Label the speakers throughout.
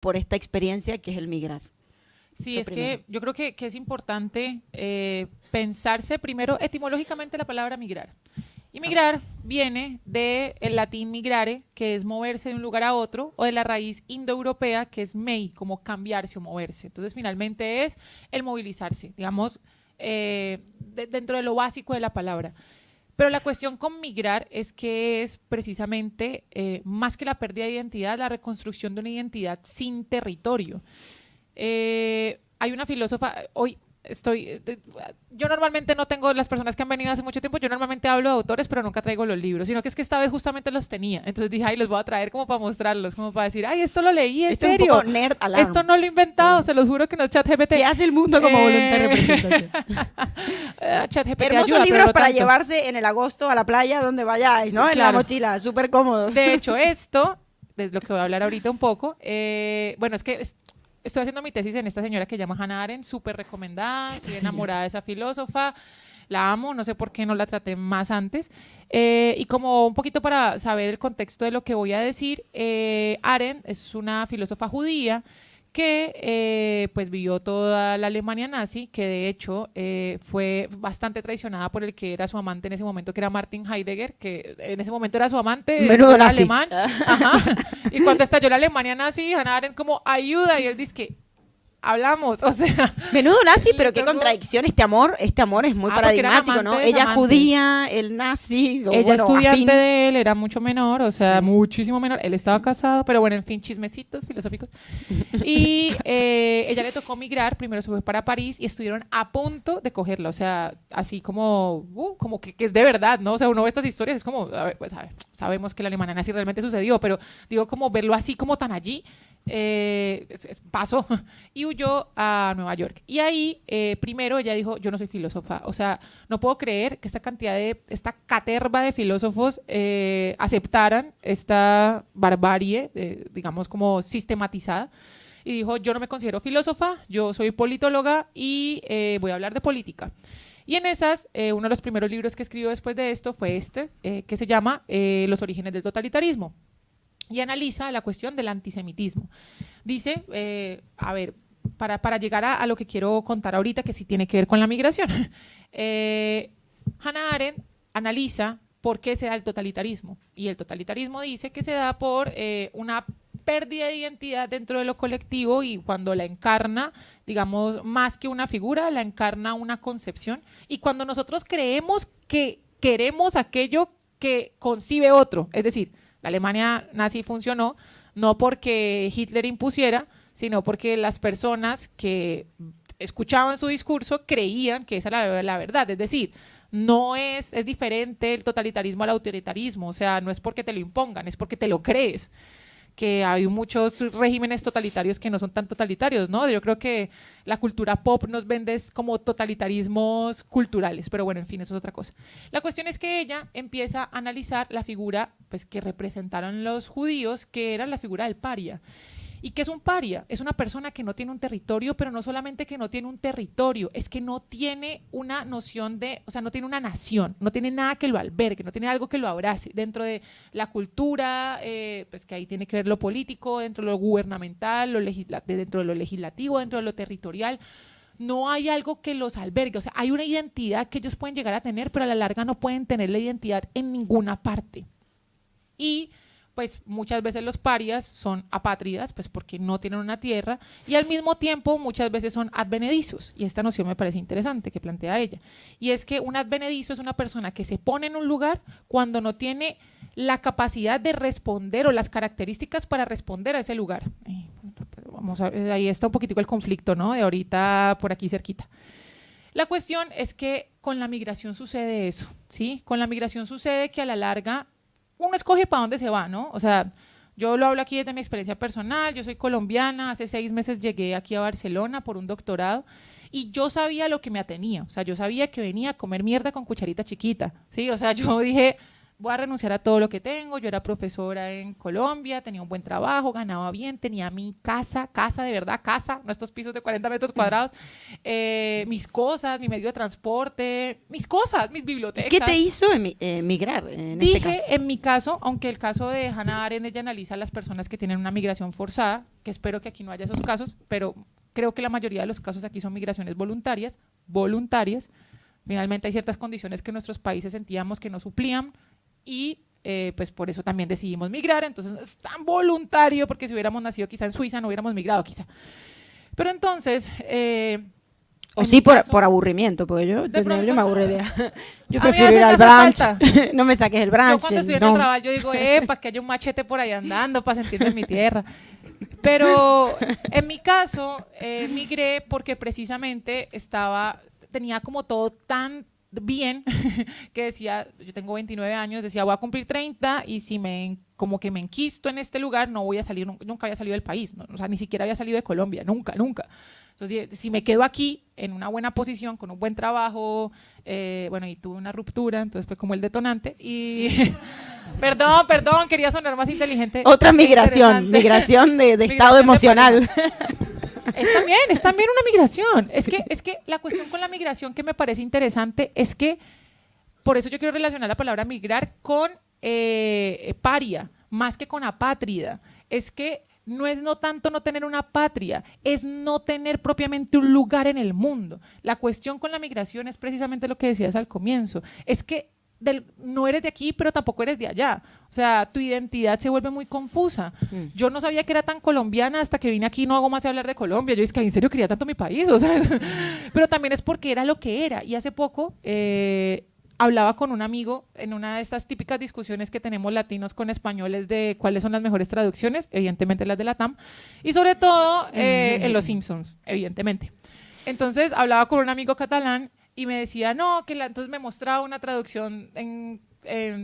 Speaker 1: por esta experiencia que es el migrar.
Speaker 2: Sí,
Speaker 1: Lo
Speaker 2: es
Speaker 1: primero.
Speaker 2: que yo creo que es importante pensarse primero etimológicamente la palabra migrar. Y migrar viene del latín migrare, que es moverse de un lugar a otro, o de la raíz indoeuropea, que es mei, como cambiarse o moverse. Entonces, finalmente es el movilizarse, digamos, dentro de lo básico de la palabra. Pero la cuestión con migrar es que es precisamente, más que la pérdida de identidad, la reconstrucción de una identidad sin territorio. Hay una filósofa, hoy yo normalmente no tengo, las personas que han venido hace mucho tiempo, yo normalmente hablo de autores, pero nunca traigo los libros, sino que es que esta vez justamente los tenía. Entonces dije, ay, los voy a traer como para mostrarlos, como para decir, ay, esto lo leí, en
Speaker 1: Esto es un
Speaker 2: serio.
Speaker 1: poco nerd alarm.
Speaker 2: Esto no lo he inventado, se los juro que no es ChatGPT.
Speaker 1: ¿Qué hace el mundo como voluntad de representación?
Speaker 2: ChatGPT
Speaker 1: Hermosos
Speaker 2: ayuda, pero
Speaker 1: libros
Speaker 2: no
Speaker 1: para
Speaker 2: tanto.
Speaker 1: llevarse en el agosto a la playa donde vayáis, ¿no? En la
Speaker 2: Claro.
Speaker 1: mochila, súper cómodo.
Speaker 2: De hecho, esto, es lo que voy a hablar ahorita un poco, bueno, es que estoy haciendo mi tesis en esta señora que se llama Hannah Arendt, súper recomendada, estoy enamorada de esa filósofa, la amo, no sé por qué no la traté más antes. Y como un poquito para saber el contexto de lo que voy a decir, Arendt es una filósofa judía que pues vivió toda la Alemania nazi, que de hecho fue bastante traicionada por el que era su amante en ese momento, que era Martin Heidegger, que en ese momento era su amante,
Speaker 1: Menudo
Speaker 2: era
Speaker 1: nazi.
Speaker 2: alemán. Ajá. Y cuando estalló la Alemania nazi, Hannah Arendt como ayuda, y él dice que hablamos, o sea,
Speaker 1: Menudo nazi, pero qué
Speaker 2: luego-
Speaker 1: contradicción este amor es muy
Speaker 2: porque eran
Speaker 1: paradigmático, ¿no?
Speaker 2: amantes,
Speaker 1: Ella
Speaker 2: amantes.
Speaker 1: judía, el nazi, o
Speaker 2: ella
Speaker 1: bueno,
Speaker 2: estudiante
Speaker 1: afín.
Speaker 2: de él, era mucho menor, o sea,
Speaker 1: Sí.
Speaker 2: muchísimo menor. Él estaba casado, pero bueno, en fin, chismecitos filosóficos. Y ella le tocó migrar, primero se fue para París y estuvieron a punto de cogerla, o sea, así como que es de verdad, ¿no? O sea, uno ve estas historias, es como, a ver, pues, a ver, sabemos que la Alemania nazi realmente sucedió, pero digo, como verlo así como tan allí, pasó. Y huyó a Nueva York. Y ahí, primero, ella dijo, yo no soy filósofa, o sea, no puedo creer que esta caterva de filósofos aceptaran esta barbarie, digamos, como sistematizada. Y dijo, yo no me considero filósofa, yo soy politóloga y voy a hablar de política. Y en esas, uno de los primeros libros que escribió después de esto fue que se llama Los orígenes del totalitarismo. Y analiza la cuestión del antisemitismo. Dice, a ver, para llegar a lo que quiero contar ahorita, que sí tiene que ver con la migración, Hannah Arendt analiza por qué se da el totalitarismo. Y el totalitarismo dice que se da por una pérdida de identidad dentro de lo colectivo, y cuando la encarna, digamos, más que una figura, la encarna una concepción. Y cuando nosotros creemos que queremos aquello que concibe otro, es decir, la Alemania nazi funcionó no porque Hitler impusiera, sino porque las personas que escuchaban su discurso creían que esa era la verdad. Es decir, es diferente el totalitarismo al autoritarismo, o sea, no es porque te lo impongan, es porque te lo crees. Que hay muchos regímenes totalitarios que no son tan totalitarios, ¿no? Yo creo que la cultura pop nos vende como totalitarismos culturales, pero bueno, en fin, eso es otra cosa. La cuestión es que ella empieza a analizar la figura, pues, que representaron los judíos, que era la figura del paria. ¿Y qué es un paria? Es una persona que no tiene un territorio, pero no solamente que no tiene un territorio, es que no tiene una noción o sea, no tiene una nación, no tiene nada que lo albergue, no tiene algo que lo abrace dentro de la cultura, pues que ahí tiene que ver lo político, dentro de lo gubernamental, dentro de lo legislativo, dentro de lo territorial. No hay algo que los albergue, o sea, hay una identidad que ellos pueden llegar a tener, pero a la larga no pueden tener la identidad en ninguna parte. Y pues muchas veces los parias son apátridas, pues porque no tienen una tierra, y al mismo tiempo muchas veces son advenedizos, y esta noción me parece interesante que plantea ella, y es que un advenedizo es una persona que se pone en un lugar cuando no tiene la capacidad de responder o las características para responder a ese lugar. Vamos a ver, ahí está un poquitico el conflicto, ¿no? De ahorita por aquí cerquita. La cuestión es que con la migración sucede eso, ¿sí? Con la migración sucede que a la larga uno escoge para dónde se va, ¿no? O sea, yo lo hablo aquí desde mi experiencia personal, yo soy colombiana, hace 6 meses llegué aquí a Barcelona por un doctorado y yo sabía lo que me atenía, o sea, yo sabía que venía a comer mierda con cucharita chiquita, ¿sí? O sea, yo dije, voy a renunciar a todo lo que tengo. Yo era profesora en Colombia, tenía un buen trabajo, ganaba bien, tenía mi casa de verdad, casa, no estos pisos de 40 metros cuadrados, mis cosas, mi medio de transporte, mis cosas, mis bibliotecas.
Speaker 1: ¿Qué te hizo emigrar en
Speaker 2: Dije,
Speaker 1: este caso?
Speaker 2: en mi caso, aunque el caso de Hannah Arendt, ella analiza a las personas que tienen una migración forzada, que espero que aquí no haya esos casos, pero creo que la mayoría de los casos aquí son migraciones voluntarias. Finalmente hay ciertas condiciones que nuestros países sentíamos que no suplían y pues por eso también decidimos migrar. Entonces es tan voluntario, porque si hubiéramos nacido quizá en Suiza no hubiéramos migrado quizá. Pero entonces...
Speaker 1: o sí, por aburrimiento, porque yo me aburriría. Yo
Speaker 2: A mí a
Speaker 1: prefiero
Speaker 2: veces
Speaker 1: ir al
Speaker 2: me hace
Speaker 1: brunch. No me saques el brunch.
Speaker 2: Yo cuando estoy en el trabajo, yo digo, para que haya un machete por ahí andando, para sentirme en mi tierra. Pero en mi caso, migré porque precisamente tenía como todo tan bien que decía, yo tengo 29 años, decía, voy a cumplir 30 y si como que me enquisto en este lugar, no voy a salir, nunca había salido del país, ¿no? O sea, ni siquiera había salido de Colombia, nunca. Entonces, si me quedo aquí en una buena posición, con un buen trabajo, bueno, y tuve una ruptura, entonces fue como el detonante. Y perdón, quería sonar más inteligente.
Speaker 1: Otra migración de estado emocional.
Speaker 2: Es también una migración. Es que la cuestión con la migración que me parece interesante es que, por eso yo quiero relacionar la palabra migrar con paria, más que con apátrida. Es que no es no tanto no tener una patria, es no tener propiamente un lugar en el mundo. La cuestión con la migración es precisamente lo que decías al comienzo, es que no eres de aquí, pero tampoco eres de allá. O sea, tu identidad se vuelve muy confusa. Yo no sabía que era tan colombiana hasta que vine aquí, no hago más de hablar de Colombia. Yo es que en serio quería tanto mi país, o sea, pero también es porque era lo que era. Y hace poco hablaba con un amigo en una de estas típicas discusiones que tenemos latinos con españoles de cuáles son las mejores traducciones, evidentemente las de la TAM, y sobre todo en Los Simpsons, evidentemente. Entonces hablaba con un amigo catalán y me decía, no, entonces me mostraba una traducción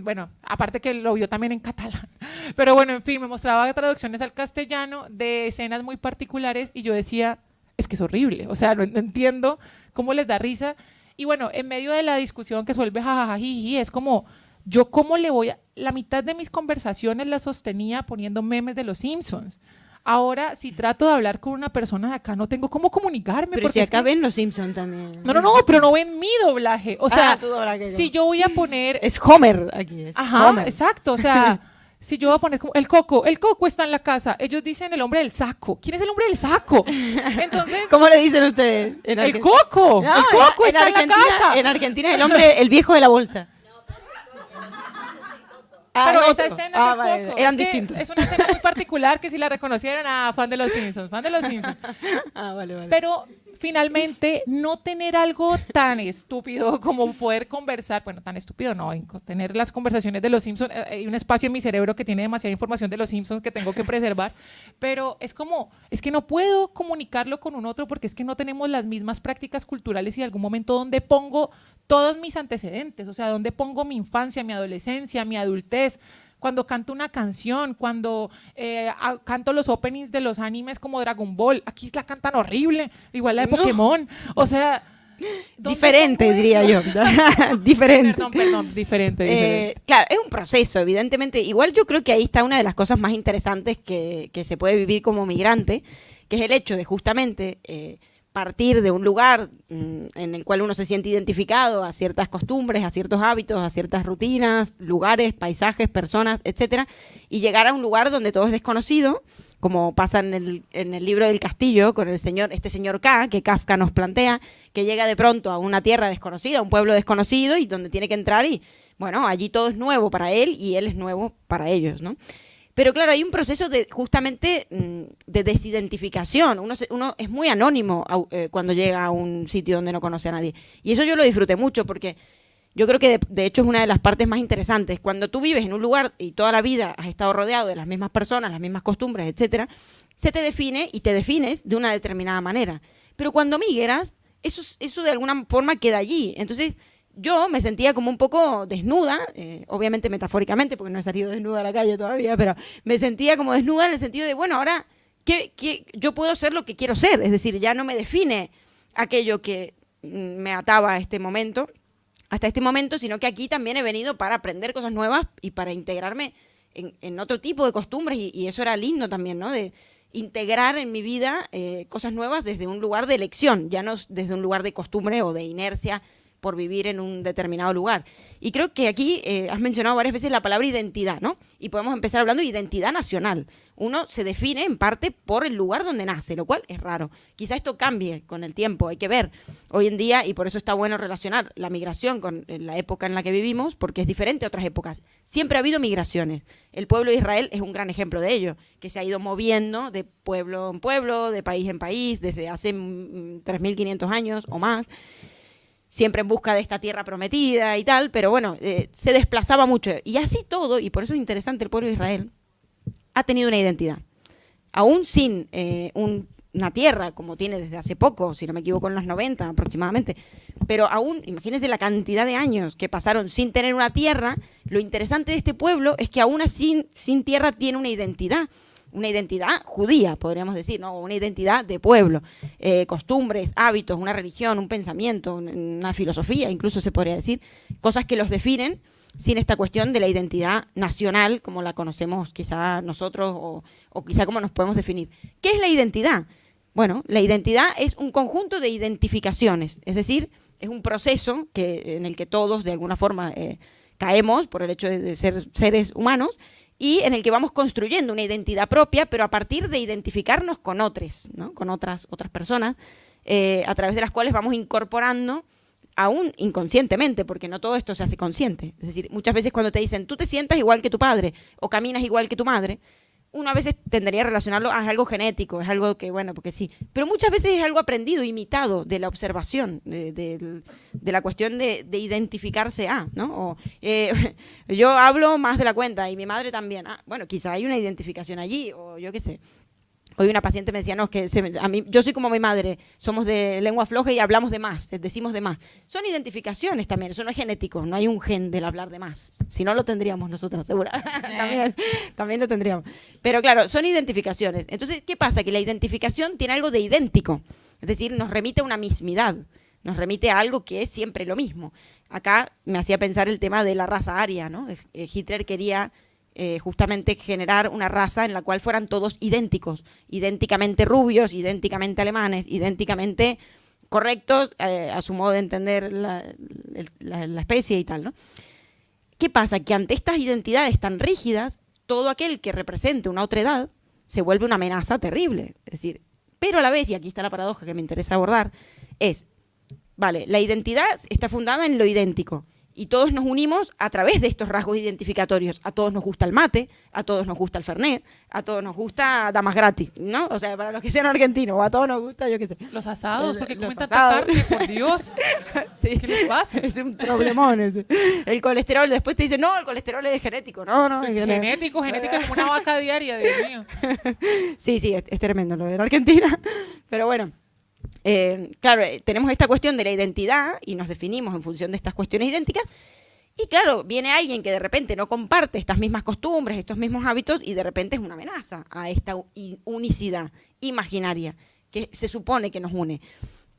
Speaker 2: bueno, aparte que lo vio también en catalán, pero bueno, en fin, me mostraba traducciones al castellano de escenas muy particulares y yo decía, es que es horrible, o sea, no entiendo cómo les da risa. Y bueno, en medio de la discusión que se vuelve jajajajiji, es como, yo cómo le voy a... La mitad de mis conversaciones las sostenía poniendo memes de Los Simpsons. Ahora, si trato de hablar con una persona de acá, no tengo cómo comunicarme.
Speaker 1: Pero
Speaker 2: porque
Speaker 1: si acá ven Los Simpsons también.
Speaker 2: No, pero no ven mi doblaje. O sea,
Speaker 1: tu doblaje,
Speaker 2: si yo voy a poner...
Speaker 1: Es Homer aquí.
Speaker 2: Ajá,
Speaker 1: Homer.
Speaker 2: exacto. O sea, si yo voy a poner como el coco está en la casa. Ellos dicen el hombre del saco. ¿Quién es el hombre del saco? Entonces...
Speaker 1: ¿Cómo le dicen ustedes?
Speaker 2: El coco.
Speaker 1: No,
Speaker 2: el coco está en la casa.
Speaker 1: En Argentina es el hombre, el viejo de la bolsa.
Speaker 2: Pero
Speaker 1: no,
Speaker 2: esa escena es
Speaker 1: vale,
Speaker 2: Coco.
Speaker 1: eran
Speaker 2: Es que
Speaker 1: distintos.
Speaker 2: es una escena muy particular que si la reconocieran, fan de Los Simpsons.
Speaker 1: Vale.
Speaker 2: Pero finalmente no tener algo tan estúpido como poder conversar, bueno, tan estúpido no, tener las conversaciones de Los Simpsons, hay un espacio en mi cerebro que tiene demasiada información de Los Simpsons que tengo que preservar, pero es que no puedo comunicarlo con un otro porque es que no tenemos las mismas prácticas culturales y en algún momento donde pongo todos mis antecedentes, o sea, donde pongo mi infancia, mi adolescencia, mi adultez, cuando canto una canción, cuando canto los openings de los animes como Dragon Ball, aquí la cantan horrible, igual la de Pokémon, o sea...
Speaker 1: Diferente, diría yo. Diferente.
Speaker 2: Perdón, diferente.
Speaker 1: Claro, es un proceso, evidentemente. Igual yo creo que ahí está una de las cosas más interesantes que se puede vivir como migrante, que es el hecho de justamente partir de un lugar en el cual uno se siente identificado a ciertas costumbres, a ciertos hábitos, a ciertas rutinas, lugares, paisajes, personas, etcétera, y llegar a un lugar donde todo es desconocido, como pasa en el libro del castillo con este señor K, que Kafka nos plantea, que llega de pronto a una tierra desconocida, a un pueblo desconocido, y donde tiene que entrar y, bueno, allí todo es nuevo para él y él es nuevo para ellos, ¿no? Pero claro, hay un proceso justamente de desidentificación. Uno es muy anónimo cuando llega a un sitio donde no conoce a nadie. Y eso yo lo disfruté mucho porque yo creo que de hecho es una de las partes más interesantes. Cuando tú vives en un lugar y toda la vida has estado rodeado de las mismas personas, las mismas costumbres, etcétera, se te define y te defines de una determinada manera. Pero cuando migras, eso de alguna forma queda allí. Entonces yo me sentía como un poco desnuda, obviamente metafóricamente, porque no he salido desnuda a la calle todavía, pero me sentía como desnuda en el sentido de, bueno, ahora yo puedo ser lo que quiero ser, es decir, ya no me define aquello que me ataba a este momento, hasta este momento, sino que aquí también he venido para aprender cosas nuevas y para integrarme en otro tipo de costumbres, y eso era lindo también, ¿no? De integrar en mi vida cosas nuevas desde un lugar de elección, ya no desde un lugar de costumbre o de inercia por vivir en un determinado lugar. Y creo que aquí has mencionado varias veces la palabra identidad, ¿no? Y podemos empezar hablando de identidad nacional. Uno se define en parte por el lugar donde nace, lo cual es raro. Quizá esto cambie con el tiempo, hay que ver. Hoy en día, y por eso está bueno relacionar la migración con la época en la que vivimos, porque es diferente a otras épocas. Siempre ha habido migraciones. El pueblo de Israel es un gran ejemplo de ello, que se ha ido moviendo de pueblo en pueblo, de país en país, desde hace 3.500 años o más, siempre en busca de esta tierra prometida y tal, pero bueno, se desplazaba mucho. Y así todo, y por eso es interesante, el pueblo de Israel ha tenido una identidad. Aún sin una tierra, como tiene desde hace poco, si no me equivoco, en los 90 aproximadamente, pero aún, imagínense la cantidad de años que pasaron sin tener una tierra, lo interesante de este pueblo es que aún así, sin tierra, tiene una identidad judía, podríamos decir, ¿no? Una identidad de pueblo, costumbres, hábitos, una religión, un pensamiento, una filosofía, incluso se podría decir, cosas que los definen sin esta cuestión de la identidad nacional, como la conocemos quizá nosotros o quizá como nos podemos definir. ¿Qué es la identidad? Bueno, la identidad es un conjunto de identificaciones, es decir, es un proceso en el que todos de alguna forma caemos por el hecho de ser seres humanos, y en el que vamos construyendo una identidad propia, pero a partir de identificarnos con otros, ¿no? Con otras personas, a través de las cuales vamos incorporando, aún inconscientemente, porque no todo esto se hace consciente. Es decir, muchas veces cuando te dicen, tú te sientas igual que tu padre, o caminas igual que tu madre, uno a veces tendería a relacionarlo a algo genético, es algo que, bueno, porque sí. Pero muchas veces es algo aprendido, imitado, de la observación, de la cuestión de identificarse a, ¿no? O, yo hablo más de la cuenta y mi madre también. Ah, bueno, quizá hay una identificación allí, o yo qué sé. Hoy una paciente me decía, no, es que yo soy como mi madre, somos de lengua floja y hablamos de más, decimos de más. Son identificaciones también, eso no es genético, no hay un gen del hablar de más. Si no lo tendríamos nosotros, seguro. también lo tendríamos. Pero claro, son identificaciones. Entonces, ¿qué pasa? Que la identificación tiene algo de idéntico, es decir, nos remite a una mismidad, nos remite a algo que es siempre lo mismo. Acá me hacía pensar el tema de la raza aria, ¿no? Hitler quería justamente generar una raza en la cual fueran todos idénticos, idénticamente rubios, idénticamente alemanes, idénticamente correctos, a su modo de entender la especie y tal, ¿no? ¿Qué pasa? Que ante estas identidades tan rígidas, todo aquel que represente una otra edad se vuelve una amenaza terrible. Es decir, pero a la vez, y aquí está la paradoja que me interesa abordar, vale, la identidad está fundada en lo idéntico, y todos nos unimos a través de estos rasgos identificatorios. A todos nos gusta el mate, a todos nos gusta el fernet, a todos nos gusta damas gratis, ¿no? O sea, para los que sean argentinos, o a todos nos gusta, yo qué sé.
Speaker 2: Los asados, porque comen tanta carne, por Dios.
Speaker 1: Sí.
Speaker 2: ¿Qué les pasa?
Speaker 1: Es un problemón ese. El colesterol, después te dicen, no, el colesterol es genético. No,
Speaker 2: genético es como una vaca diaria, Dios mío.
Speaker 1: Sí, es tremendo lo de la Argentina. Pero bueno. Claro, tenemos esta cuestión de la identidad y nos definimos en función de estas cuestiones idénticas, y claro, viene alguien que de repente no comparte estas mismas costumbres, estos mismos hábitos, y de repente es una amenaza a esta unicidad imaginaria que se supone que nos une.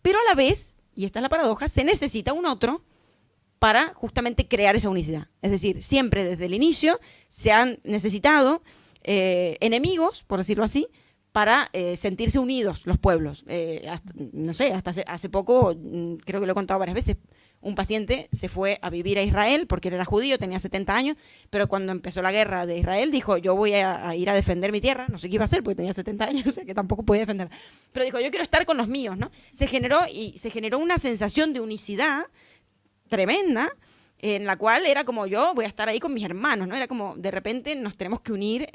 Speaker 1: Pero a la vez, y esta es la paradoja, se necesita un otro para justamente crear esa unicidad. Es decir, siempre desde el inicio se han necesitado enemigos, por decirlo así, para sentirse unidos los pueblos. No sé, hasta hace poco, creo que lo he contado varias veces, un paciente se fue a vivir a Israel porque él era judío, tenía 70 años, pero cuando empezó la guerra de Israel dijo, yo voy a ir a defender mi tierra, no sé qué iba a hacer porque tenía 70 años, o sea que tampoco podía defenderla, pero dijo, yo quiero estar con los míos, ¿no? Se generó una sensación de unicidad tremenda, en la cual era como yo voy a estar ahí con mis hermanos, ¿no? Era como, de repente nos tenemos que unir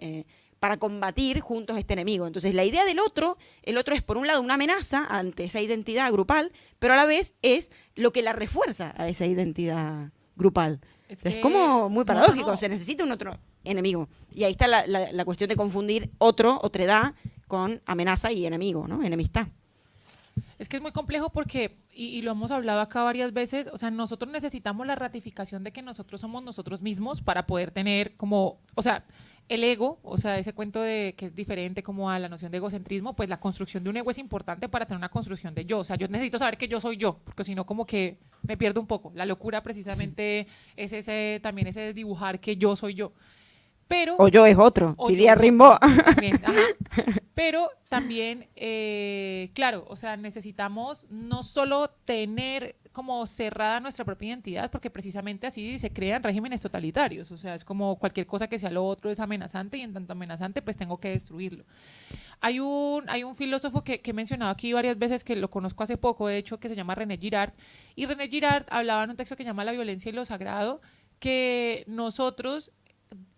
Speaker 1: para combatir juntos este enemigo. Entonces, la idea del otro, el otro es por un lado una amenaza ante esa identidad grupal, pero a la vez es lo que la refuerza a esa identidad grupal. Es como muy paradójico, se necesita un otro enemigo. Y ahí está la cuestión de confundir otredad con amenaza y enemigo, ¿no? Enemistad.
Speaker 2: Es que es muy complejo porque, y lo hemos hablado acá varias veces, o sea, nosotros necesitamos la ratificación de que nosotros somos nosotros mismos para poder tener como, o sea, El ego, o sea, ese cuento de que es diferente como a la noción de egocentrismo, pues la construcción de un ego es importante para tener una construcción de yo. O sea, yo necesito saber que yo soy yo, porque si no como que me pierdo un poco. La locura precisamente es también ese dibujar que yo soy yo. Pero,
Speaker 1: o yo es otro, diría
Speaker 2: yo
Speaker 1: Rimbaud.
Speaker 2: También, pero también, claro, o sea, necesitamos no solo tener como cerrada nuestra propia identidad, porque precisamente así se crean regímenes totalitarios, o sea, es como cualquier cosa que sea lo otro es amenazante y en tanto amenazante pues tengo que destruirlo. Hay un filósofo que he mencionado aquí varias veces, que lo conozco hace poco, de hecho, que se llama René Girard, y René Girard hablaba en un texto que se llama La violencia y lo sagrado, que nosotros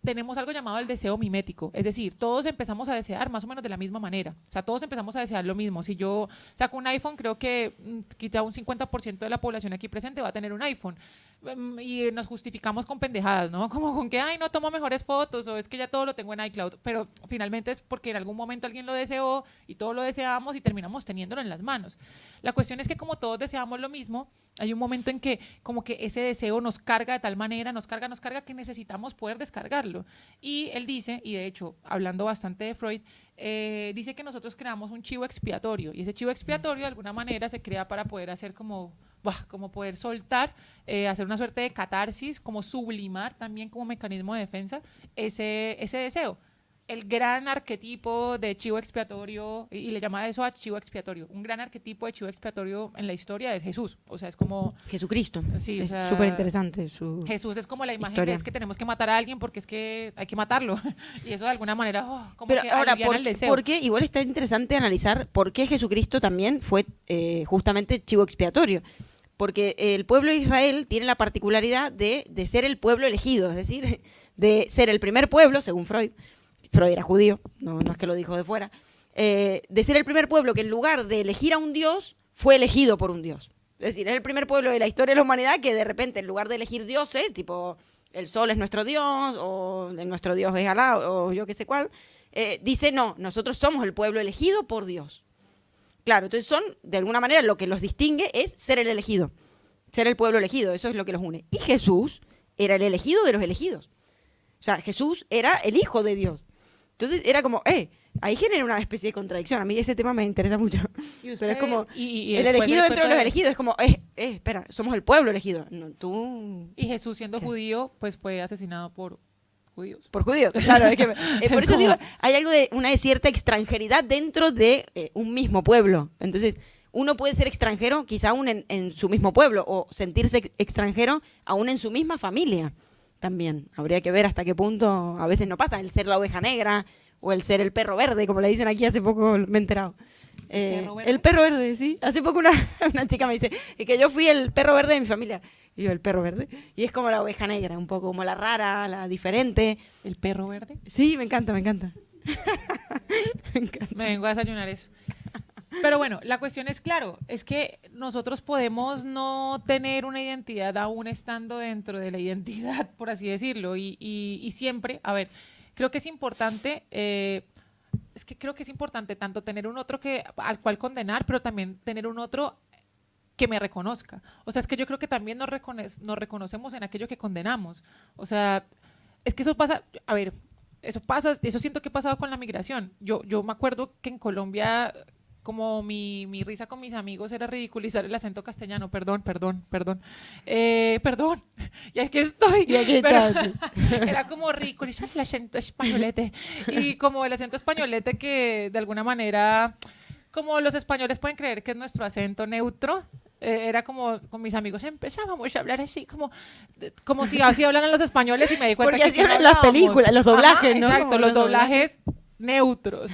Speaker 2: tenemos algo llamado el deseo mimético, es decir, todos empezamos a desear más o menos de la misma manera, o sea, todos empezamos a desear lo mismo. Si yo saco un iPhone, creo que quizá un 50% de la población aquí presente va a tener un iPhone, y nos justificamos con pendejadas, ¿no? Como con que, ay, no tomo mejores fotos, o es que ya todo lo tengo en iCloud, pero finalmente es porque en algún momento alguien lo deseó y todos lo deseamos y terminamos teniéndolo en las manos. La cuestión es que como todos deseamos lo mismo, hay un momento en que como que ese deseo nos carga de tal manera, nos carga, que necesitamos poder descargarlo. Y él dice, y de hecho, hablando bastante de Freud, dice que nosotros creamos un chivo expiatorio, y ese chivo expiatorio de alguna manera se crea para poder hacer como poder soltar, hacer una suerte de catarsis, como sublimar también como mecanismo de defensa ese deseo. El gran arquetipo de chivo expiatorio, y le llama eso a chivo expiatorio, un gran arquetipo de chivo expiatorio en la historia es Jesús, o sea, es como...
Speaker 1: Jesucristo,
Speaker 2: sí,
Speaker 1: es súper interesante.
Speaker 2: Jesús es como la imagen
Speaker 1: historia.
Speaker 2: de es que tenemos que matar a alguien porque es que hay que matarlo, y eso de alguna manera como
Speaker 1: pero
Speaker 2: que
Speaker 1: ahora,
Speaker 2: aliviana el deseo.
Speaker 1: porque igual está interesante analizar por qué Jesucristo también fue justamente chivo expiatorio. Porque el pueblo de Israel tiene la particularidad de ser el pueblo elegido, es decir, de ser el primer pueblo, según Freud era judío, no es que lo dijo de fuera, de ser el primer pueblo que en lugar de elegir a un dios, fue elegido por un dios. Es decir, es el primer pueblo de la historia de la humanidad que de repente, en lugar de elegir dioses, tipo el sol es nuestro dios, o nuestro dios es Alá, o yo qué sé cuál, dice, no, nosotros somos el pueblo elegido por Dios. Claro, entonces de alguna manera, lo que los distingue es ser el elegido, ser el pueblo elegido, eso es lo que los une. Y Jesús era el elegido de los elegidos. O sea, Jesús era el hijo de Dios. Entonces era como, ahí genera una especie de contradicción. A mí ese tema me interesa mucho. Pero es como, el elegido dentro de los elegidos, es como, espera, somos el pueblo elegido. No, tú...
Speaker 2: Y Jesús, siendo
Speaker 1: ¿qué?
Speaker 2: judío, pues fue asesinado por judíos.
Speaker 1: Por judíos, claro. Es que, por eso digo, hay algo de una cierta extranjeridad dentro de un mismo pueblo. Entonces, uno puede ser extranjero quizá aún en su mismo pueblo, o sentirse extranjero aún en su misma familia. También habría que ver hasta qué punto a veces no pasa el ser la oveja negra o el ser el perro verde, como le dicen aquí, hace poco me he enterado. El perro verde, sí. Hace poco una chica me dice que yo fui el perro verde de mi familia. Y yo, el perro verde. Y es como la oveja negra, un poco como la rara, la diferente.
Speaker 2: ¿El perro verde?
Speaker 1: Sí, me encanta. Me encanta.
Speaker 2: Me vengo a desayunar eso. Pero bueno, la cuestión es, claro, es que nosotros podemos no tener una identidad aún estando dentro de la identidad, por así decirlo, y siempre, a ver, creo que es importante, creo que es importante tanto tener un otro al cual condenar, pero también tener un otro que me reconozca. O sea, es que yo creo que también nos reconocemos en aquello que condenamos. O sea, es que eso pasa, a ver, eso siento que ha pasado con la migración. Yo me acuerdo que en Colombia, como mi risa con mis amigos era ridiculizar el acento castellano, perdón, ya es que estoy, era como ridiculizar el acento españolete, y como el acento españolete que de alguna manera, como los españoles pueden creer que es nuestro acento neutro, era como con mis amigos empezábamos a hablar así, como si así hablaran los españoles, y me di cuenta
Speaker 1: porque
Speaker 2: que
Speaker 1: así hablan las películas, los doblajes,
Speaker 2: ajá,
Speaker 1: ¿no?
Speaker 2: Exacto,
Speaker 1: como
Speaker 2: los doblajes neutros.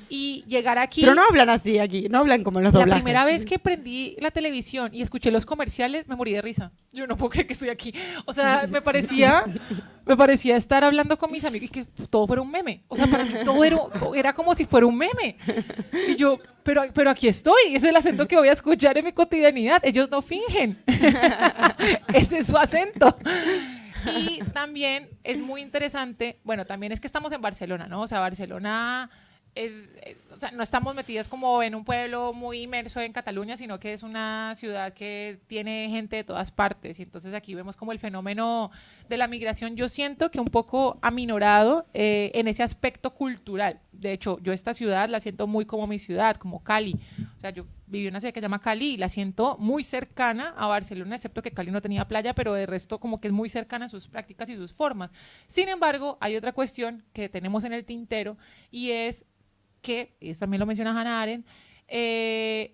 Speaker 2: Y llegar aquí...
Speaker 1: Pero no hablan así aquí, no hablan como los doblajes.
Speaker 2: La primera vez que prendí la televisión y escuché los comerciales, me morí de risa. Yo no puedo creer que estoy aquí. O sea, me parecía estar hablando con mis amigos y que todo fuera un meme. O sea, para mí todo era como si fuera un meme. Y yo, pero aquí estoy. Es el acento que voy a escuchar en mi cotidianidad. Ellos no fingen. Ese es su acento. Y también es muy interesante, bueno, también es que estamos en Barcelona, ¿no? O sea, Barcelona o sea, no estamos metidas como en un pueblo muy inmerso en Cataluña, sino que es una ciudad que tiene gente de todas partes. Y entonces aquí vemos como el fenómeno de la migración, yo siento que un poco aminorado en ese aspecto cultural. De hecho, yo esta ciudad la siento muy como mi ciudad, como Cali. O sea, yo viví en una ciudad que se llama Cali y la siento muy cercana a Barcelona, excepto que Cali no tenía playa, pero de resto como que es muy cercana a sus prácticas y sus formas. Sin embargo, hay otra cuestión que tenemos en el tintero y es que, y eso también lo menciona Hannah Arendt,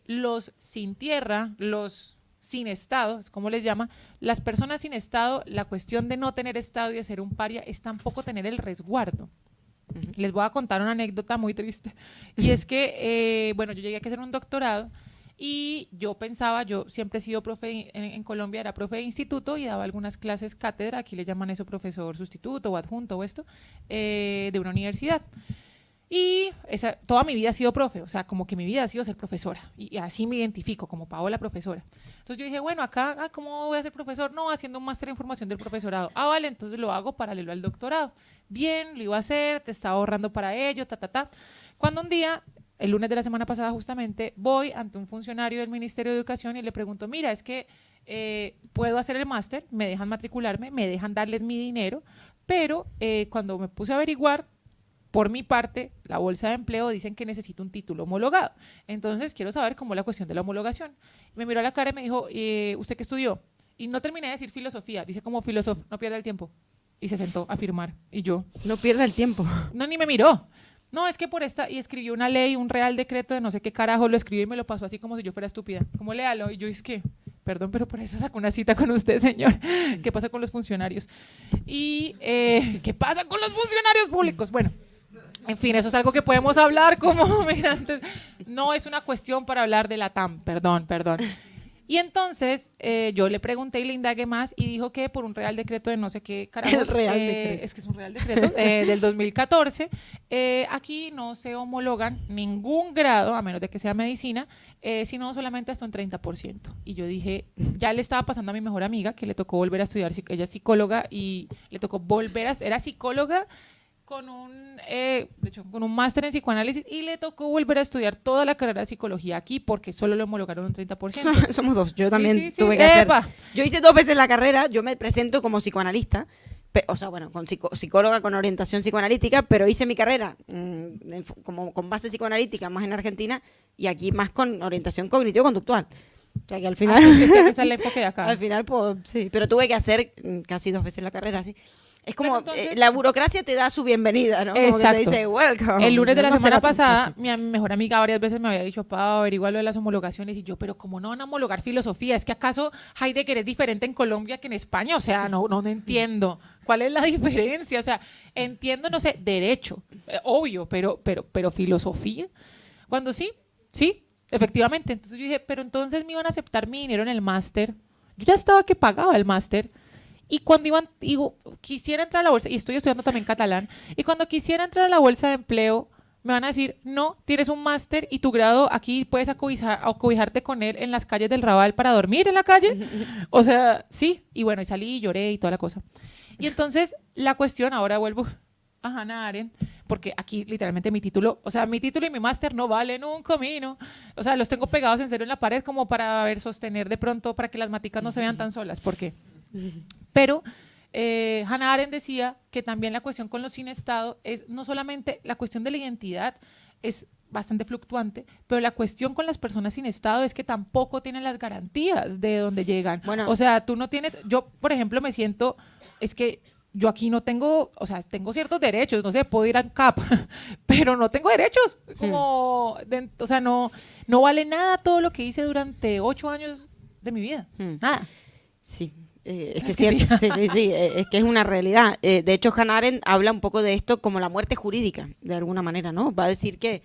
Speaker 2: los sin tierra, los sin Estado, es como les llama, las personas sin Estado, la cuestión de no tener Estado y de ser un paria es tampoco tener el resguardo. Les voy a contar una anécdota muy triste. Y es que, bueno, yo llegué aquí a hacer un doctorado y yo pensaba, yo siempre he sido profe en Colombia, era profe de instituto y daba algunas clases cátedra, aquí le llaman eso profesor sustituto o adjunto o esto, de una universidad. Y toda mi vida ha sido profe, o sea, como que mi vida ha sido ser profesora. Y así me identifico, como Paola profesora. Entonces yo dije, bueno, acá, ¿cómo voy a ser profesor? No, haciendo un máster en formación del profesorado. Ah, vale, entonces lo hago paralelo al doctorado. Bien, lo iba a hacer, te estaba ahorrando para ello, Cuando un día, el lunes de la semana pasada justamente, voy ante un funcionario del Ministerio de Educación y le pregunto, mira, es que puedo hacer el máster, me dejan matricularme, me dejan darles mi dinero, pero cuando me puse a averiguar, por mi parte, la bolsa de empleo dicen que necesito un título homologado. Entonces, quiero saber cómo es la cuestión de la homologación. Me miró a la cara y me dijo, ¿usted qué estudió? Y no terminé de decir filosofía. Dice como filósofo, no pierda el tiempo. Y se sentó a firmar. Y yo,
Speaker 1: no pierda el tiempo.
Speaker 2: No, ni me miró. No, es que por esta, y escribió una ley, un real decreto de no sé qué carajo, lo escribió y me lo pasó así como si yo fuera estúpida. Como léalo. Y yo, es que, perdón, pero por eso saco una cita con usted, señor. ¿Qué pasa con los funcionarios? Y, ¿qué pasa con los funcionarios públicos? Bueno. En fin, eso es algo que podemos hablar como migrantes. No es una cuestión para hablar de la TAM, perdón. Y entonces yo le pregunté y le indagué más y dijo que por un real decreto de no sé qué carajos,
Speaker 1: el real decreto.
Speaker 2: Es que es un real decreto del 2014, aquí no se homologan ningún grado, a menos de que sea medicina, sino solamente hasta un 30%. Y yo dije, ya le estaba pasando a mi mejor amiga que le tocó volver a estudiar, ella es psicóloga y le tocó era psicóloga con un máster en psicoanálisis y le tocó volver a estudiar toda la carrera de psicología aquí porque solo lo homologaron un 30%.
Speaker 1: Somos dos, yo también tuve que hacer. Yo hice 2 veces la carrera, yo me presento como psicoanalista, o sea, bueno, con psicóloga con orientación psicoanalítica, pero hice mi carrera como con base psicoanalítica más en Argentina y aquí más con orientación cognitivo-conductual. O sea que al final...
Speaker 2: es que es el enfoque de acá.
Speaker 1: Al final, pues sí, pero tuve que hacer casi 2 veces la carrera, sí. Es como,
Speaker 2: entonces,
Speaker 1: la burocracia te da su bienvenida, ¿no? Como
Speaker 2: exacto.
Speaker 1: que te dice, welcome.
Speaker 2: El lunes de la semana pasada, mi mejor amiga varias veces me había dicho, Pau, averigua lo de las homologaciones, y yo, pero ¿cómo no van a homologar filosofía? ¿Es que acaso Heidegger es diferente en Colombia que en España? O sea, no entiendo. ¿Cuál es la diferencia? O sea, entiendo, no sé, derecho, obvio, pero filosofía, cuando sí, efectivamente. Entonces yo dije, pero entonces me iban a aceptar mi dinero en el máster. Yo ya estaba que pagaba el máster. Y cuando quisiera entrar a la bolsa, y estoy estudiando también catalán, y cuando quisiera entrar a la bolsa de empleo, me van a decir, no, tienes un máster y tu grado aquí puedes acobijarte con él en las calles del Raval para dormir en la calle. O sea, sí. Y bueno, y salí y lloré y toda la cosa. Y entonces, la cuestión, ahora vuelvo a Hannah Arendt, porque aquí literalmente mi título y mi máster no valen un comino. O sea, los tengo pegados en serio en la pared como para sostener de pronto, para que las maticas no se vean tan solas. ¿Por qué? Pero Hannah Arendt decía que también la cuestión con los sin Estado es no solamente la cuestión de la identidad, es bastante fluctuante, pero la cuestión con las personas sin Estado es que tampoco tienen las garantías de dónde llegan. Bueno, o sea, tú no tienes, yo por ejemplo me siento, es que yo aquí no tengo, o sea, tengo ciertos derechos, no sé, puedo ir a CAP, pero no tengo derechos, como, o sea, no vale nada todo lo que hice durante 8 años de mi vida, nada.
Speaker 1: Sí. Es que sí, es que es una realidad. De hecho, Hannah Arendt habla un poco de esto como la muerte jurídica, de alguna manera, ¿no? Va a decir que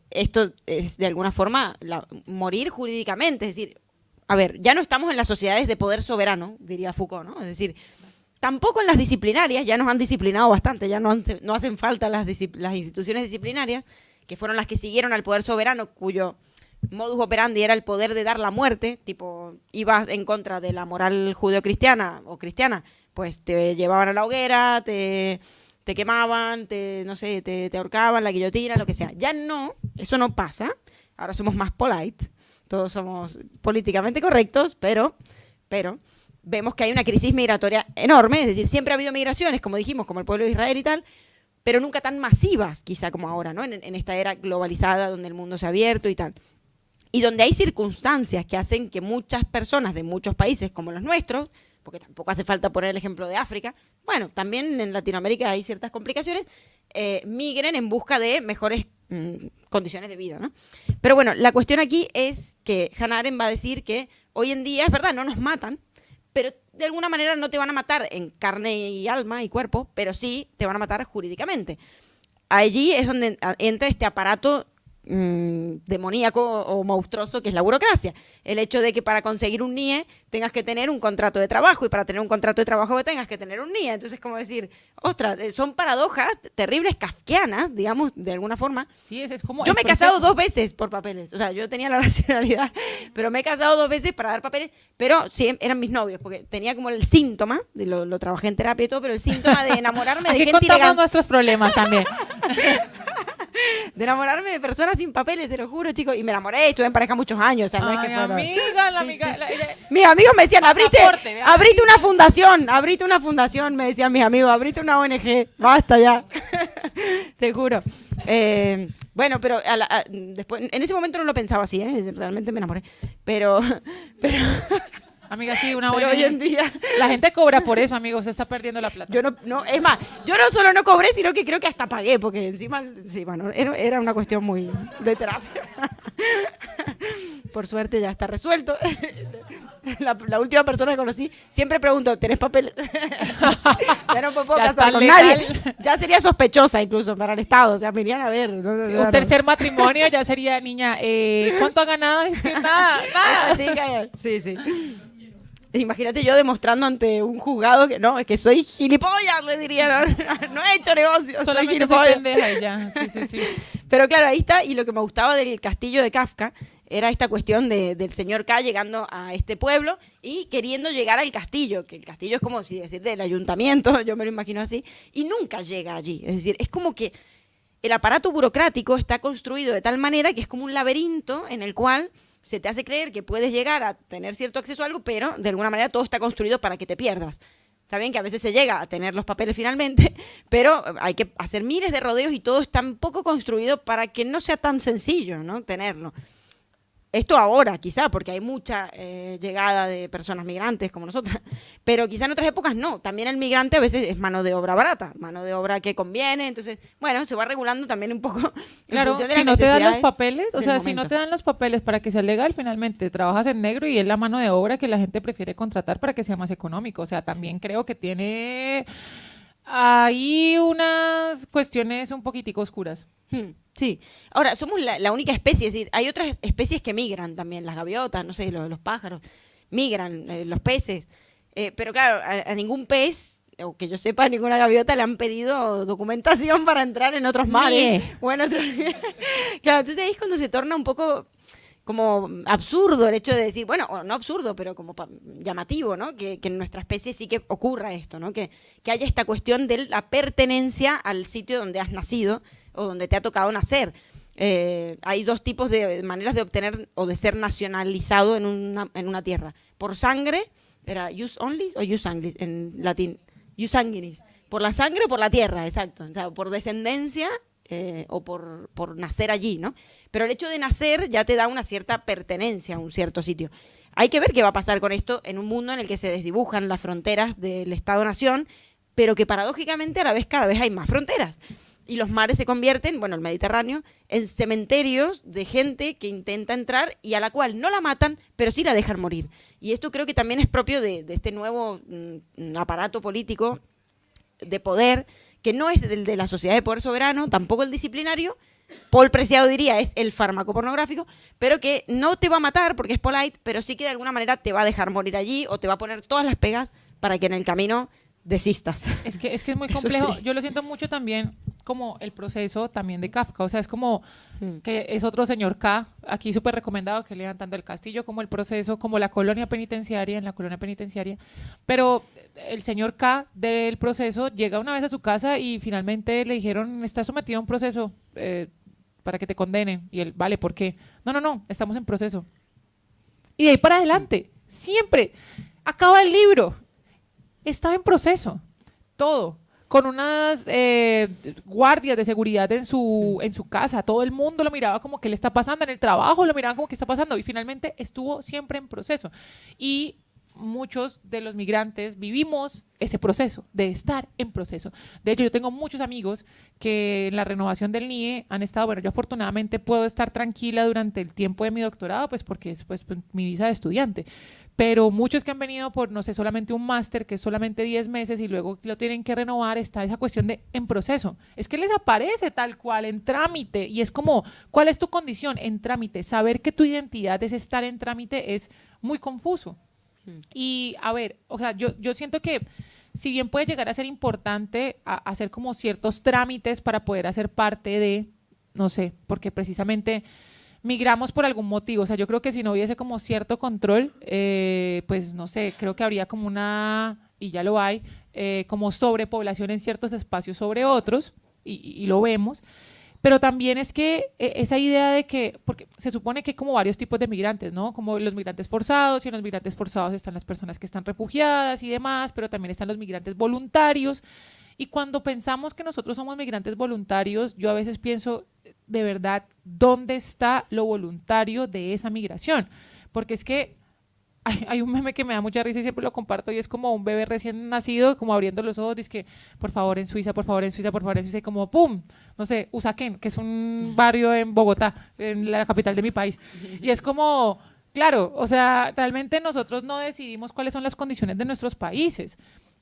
Speaker 1: esto es de alguna forma morir jurídicamente, es decir, a ver, ya no estamos en las sociedades de poder soberano, diría Foucault, ¿no? Es decir, tampoco en las disciplinarias, ya nos han disciplinado bastante, ya no hacen falta las instituciones disciplinarias, que fueron las que siguieron al poder soberano, cuyo modus operandi era el poder de dar la muerte, tipo, ibas en contra de la moral judeocristiana o cristiana, pues te llevaban a la hoguera, te te quemaban, no sé, te ahorcaban, la guillotina, lo que sea. Ya no, eso no pasa. Ahora somos más polite, todos somos políticamente correctos, pero vemos que hay una crisis migratoria enorme, es decir, siempre ha habido migraciones, como dijimos, como el pueblo de Israel y tal, pero nunca tan masivas, quizá como ahora, ¿no? En esta era globalizada donde el mundo se ha abierto y tal. Y donde hay circunstancias que hacen que muchas personas de muchos países como los nuestros, porque tampoco hace falta poner el ejemplo de África, bueno, también en Latinoamérica hay ciertas complicaciones, migren en busca de mejores condiciones de vida, ¿no? Pero bueno, la cuestión aquí es que Hannah Arendt va a decir que hoy en día, es verdad, no nos matan, pero de alguna manera no te van a matar en carne y alma y cuerpo, pero sí te van a matar jurídicamente. Allí es donde entra este aparato demoníaco o monstruoso que es la burocracia. El hecho de que para conseguir un NIE tengas que tener un contrato de trabajo y para tener un contrato de trabajo tengas que tener un NIE. Entonces, como decir, ostras, son paradojas terribles, kafkianas, digamos, de alguna forma.
Speaker 2: Sí, es como
Speaker 1: yo me he casado 2 veces por papeles. O sea, yo tenía la nacionalidad, pero me he casado 2 veces para dar papeles, pero sí, eran mis novios, porque tenía como el síntoma, lo trabajé en terapia y todo, pero el síntoma de enamorarme de gente ilegal.
Speaker 2: Aquí contamos nuestros problemas también.
Speaker 1: De enamorarme de personas sin papeles, te lo juro, chicos. Y me enamoré, estuve en pareja muchos años. O sea, no es que fuera...
Speaker 2: amiga, la amiga.
Speaker 1: Mis amigos me decían, abrite una fundación, me decían mis amigos, abrite una ONG, basta ya. Te juro. Bueno, pero después, en ese momento no lo pensaba así, realmente me enamoré. Pero
Speaker 2: amiga, sí, una
Speaker 1: buena. Hoy en día
Speaker 2: la gente cobra por eso, amigos, se está perdiendo la plata.
Speaker 1: Yo no, es más, yo no solo no cobré, sino que creo que hasta pagué, porque encima, sí, bueno, era una cuestión muy de terapia. Por suerte ya está resuelto. La última persona que conocí, siempre pregunto, ¿tenés papeles? Ya no me puedo casar con nadie. Ya sería sospechosa incluso para el Estado, o sea, me irían a ver.
Speaker 2: Sí, un tercer matrimonio ya sería, niña, ¿cuánto ha ganado? Es que nada.
Speaker 1: Sí. Imagínate yo demostrando ante un juzgado que no, es que soy gilipollas, le diría, no he hecho negocio, soy gilipollas.
Speaker 2: Soy pendeja y ya. Sí.
Speaker 1: Pero claro, ahí está, y lo que me gustaba del castillo de Kafka era esta cuestión del señor K llegando a este pueblo y queriendo llegar al castillo, que el castillo es como si decir del ayuntamiento, yo me lo imagino así, y nunca llega allí. Es decir, es como que el aparato burocrático está construido de tal manera que es como un laberinto en el cual se te hace creer que puedes llegar a tener cierto acceso a algo, pero de alguna manera todo está construido para que te pierdas. Está bien que a veces se llega a tener los papeles finalmente, pero hay que hacer miles de rodeos y todo está un poco construido para que no sea tan sencillo, ¿no? Tenerlo. Esto ahora, quizá, porque hay mucha llegada de personas migrantes como nosotras, pero quizá en otras épocas no. También el migrante a veces es mano de obra barata, mano de obra que conviene, entonces, bueno, se va regulando también un poco.
Speaker 2: Claro, si no te dan los papeles, o sea, si no te dan los papeles para que sea legal, finalmente trabajas en negro y es la mano de obra que la gente prefiere contratar para que sea más económico. O sea, también creo que tiene ahí unas cuestiones un poquitico oscuras.
Speaker 1: Sí. Ahora, somos la única especie, es decir, hay otras especies que migran también, las gaviotas, no sé, los pájaros, migran, los peces, pero claro, a ningún pez, o que yo sepa, a ninguna gaviota le han pedido documentación para entrar en otros mares. Bueno, claro, entonces ahí es cuando se torna un poco como absurdo el hecho de decir, bueno, o no absurdo, pero como llamativo, ¿no? Que en nuestra especie sí que ocurra esto, ¿no? Que haya esta cuestión de la pertenencia al sitio donde has nacido o donde te ha tocado nacer. Hay 2 tipos de maneras de obtener o de ser nacionalizado en una tierra. Por sangre, era jus only o jus sanguinis en latín. Jus sanguinis. Por la sangre o por la tierra, exacto. O sea, por descendencia o por nacer allí, ¿no? Pero el hecho de nacer ya te da una cierta pertenencia a un cierto sitio. Hay que ver qué va a pasar con esto en un mundo en el que se desdibujan las fronteras del Estado-Nación, pero que paradójicamente a la vez cada vez hay más fronteras. Y los mares se convierten, bueno, el Mediterráneo, en cementerios de gente que intenta entrar y a la cual no la matan, pero sí la dejan morir. Y esto creo que también es propio de este nuevo aparato político de poder, que no es el de la sociedad de poder soberano, tampoco el disciplinario. Paul Preciado diría es el fármaco pornográfico, pero que no te va a matar porque es polite, pero sí que de alguna manera te va a dejar morir allí o te va a poner todas las pegas para que en el camino desistas.
Speaker 2: Es que es muy complejo.
Speaker 1: Sí.
Speaker 2: Yo lo siento mucho también como el proceso también de Kafka, o sea, es como que es otro señor K, aquí súper recomendado que lean tanto El Castillo como El Proceso, como La Colonia Penitenciaria, en La Colonia Penitenciaria, pero el señor K del Proceso llega una vez a su casa y finalmente le dijeron, estás sometido a un proceso para que te condenen, y él, vale, ¿por qué? No, estamos en proceso. Y de ahí para adelante, siempre, acaba el libro, estaba en proceso, todo, con unas guardias de seguridad en su casa, todo el mundo lo miraba como que le está pasando, en el trabajo lo miraban como que está pasando, y finalmente estuvo siempre en proceso. Y muchos de los migrantes vivimos ese proceso, de estar en proceso. De hecho, yo tengo muchos amigos que en la renovación del NIE han estado, bueno, yo afortunadamente puedo estar tranquila durante el tiempo de mi doctorado, pues porque es pues, mi visa de estudiante, pero muchos que han venido por, no sé, solamente un máster, que es solamente 10 meses y luego lo tienen que renovar, está esa cuestión de en proceso. Es que les aparece tal cual, en trámite, y es como, ¿cuál es tu condición? En trámite. Saber que tu identidad es estar en trámite es muy confuso. Y, a ver, o sea, yo siento que si bien puede llegar a ser importante hacer como ciertos trámites para poder hacer parte de, no sé, porque precisamente migramos por algún motivo, o sea, yo creo que si no hubiese como cierto control, pues no sé, creo que habría como y ya lo hay, como sobrepoblación en ciertos espacios sobre otros, y lo vemos, pero también es que esa idea de que, porque se supone que hay como varios tipos de migrantes, ¿no? Como los migrantes forzados, y en los migrantes forzados están las personas que están refugiadas y demás, pero también están los migrantes voluntarios, y cuando pensamos que nosotros somos migrantes voluntarios, yo a veces pienso, de verdad, ¿dónde está lo voluntario de esa migración? Porque es que hay un meme que me da mucha risa y siempre lo comparto, y es como un bebé recién nacido, como abriendo los ojos, dice que por favor en Suiza, por favor en Suiza, por favor en Suiza, y como pum, no sé, Usaquén, que es un barrio en Bogotá, en la capital de mi país, y es como, claro, o sea, realmente nosotros no decidimos cuáles son las condiciones de nuestros países.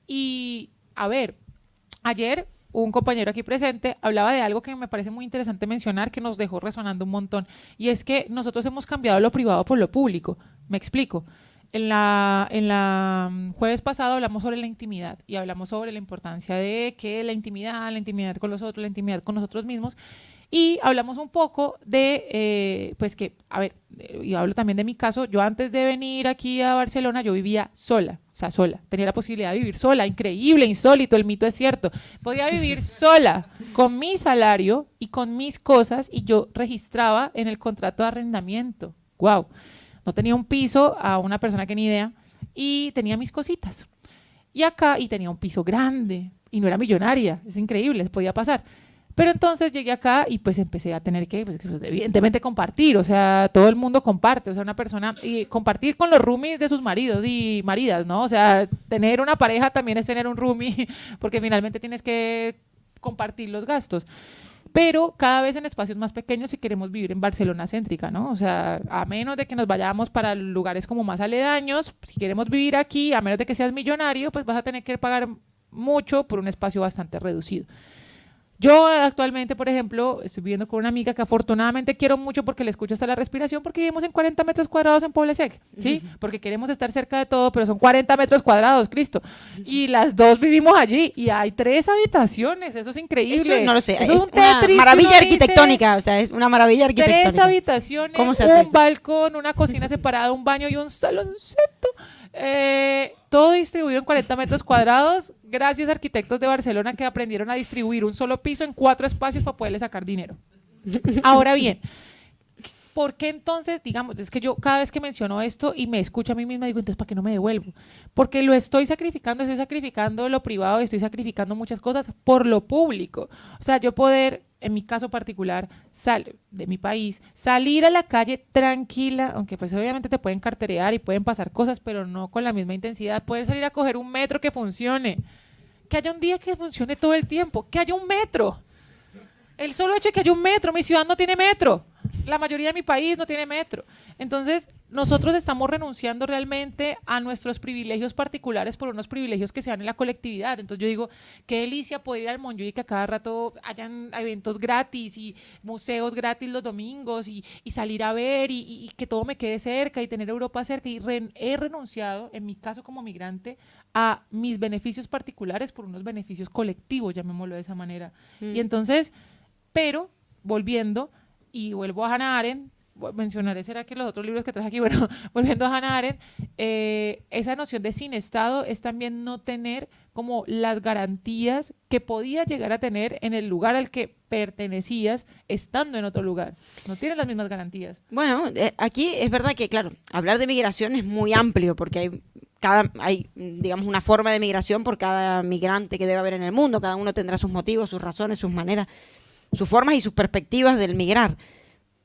Speaker 2: Y a ver, ayer un compañero aquí presente hablaba de algo que me parece muy interesante mencionar, que nos dejó resonando un montón, y es que nosotros hemos cambiado lo privado por lo público. Me explico. En la jueves pasado hablamos sobre la intimidad, y hablamos sobre la importancia de que la intimidad con los otros, la intimidad con nosotros mismos, y hablamos un poco de, pues que, a ver, y hablo también de mi caso, yo antes de venir aquí a Barcelona, yo vivía sola, o sea, sola, tenía la posibilidad de vivir sola, increíble, insólito, el mito es cierto, podía vivir sola, con mi salario y con mis cosas, y yo registraba en el contrato de arrendamiento, wow, no tenía un piso a una persona que ni idea, y tenía mis cositas, y tenía un piso grande, y no era millonaria, es increíble, podía pasar. Pero entonces llegué acá y pues empecé a tener que, pues, evidentemente compartir, o sea, todo el mundo comparte, o sea, una persona, y compartir con los roomies de sus maridos y maridas, ¿no? O sea, tener una pareja también es tener un roomie, porque finalmente tienes que compartir los gastos. Pero cada vez en espacios más pequeños si queremos vivir en Barcelona céntrica, ¿no? O sea, a menos de que nos vayamos para lugares como más aledaños, si queremos vivir aquí, a menos de que seas millonario, pues vas a tener que pagar mucho por un espacio bastante reducido. Yo actualmente, por ejemplo, estoy viviendo con una amiga que afortunadamente quiero mucho porque le escucho hasta la respiración, porque vivimos en 40 metros cuadrados en Poblesec, ¿sí? Porque queremos estar cerca de todo, pero son 40 metros cuadrados, Cristo. Y las dos vivimos allí y hay 3 habitaciones, eso es increíble.
Speaker 1: Eso no lo sé,
Speaker 2: eso
Speaker 1: es
Speaker 2: un Tetris,
Speaker 1: una maravilla
Speaker 2: dice,
Speaker 1: arquitectónica, o sea, es una maravilla arquitectónica.
Speaker 2: 3 habitaciones, un balcón, una cocina separada, un baño y un saloncito. Todo distribuido en 40 metros cuadrados, gracias a arquitectos de Barcelona que aprendieron a distribuir un solo piso en 4 espacios para poderle sacar dinero. Ahora bien, ¿por qué entonces, digamos, es que yo cada vez que menciono esto y me escucho a mí misma, digo, entonces, ¿para qué no me devuelvo? Porque lo estoy sacrificando lo privado, estoy sacrificando muchas cosas por lo público. O sea, yo poder, en mi caso particular, de mi país, salir a la calle tranquila, aunque pues obviamente te pueden carterear y pueden pasar cosas, pero no con la misma intensidad, poder salir a coger un metro que funcione, que haya un día que funcione todo el tiempo, que haya un metro. El solo hecho de que haya un metro, mi ciudad no tiene metro. la mayoría de mi país no tiene metro. Entonces, nosotros estamos renunciando realmente a nuestros privilegios particulares por unos privilegios que se dan en la colectividad. Entonces yo digo, qué delicia poder ir al Monjuy y que a cada rato hayan eventos gratis y museos gratis los domingos y salir a ver y que todo me quede cerca y tener Europa cerca. Y he renunciado, en mi caso como migrante, a mis beneficios particulares por unos beneficios colectivos, llamémoslo de esa manera. Y entonces, pero, volviendo, y vuelvo a Hannah Arendt, mencionaré, será que los otros libros que traje aquí, bueno, volviendo a Hannah Arendt, esa noción de sin Estado es también no tener como las garantías que podías llegar a tener en el lugar al que pertenecías estando en otro lugar. No tienes las mismas garantías.
Speaker 1: Bueno, aquí es verdad que, claro, hablar de migración es muy amplio porque hay, digamos, una forma de migración por cada migrante que debe haber en el mundo. Cada uno tendrá sus motivos, sus razones, sus maneras, sus formas y sus perspectivas del migrar.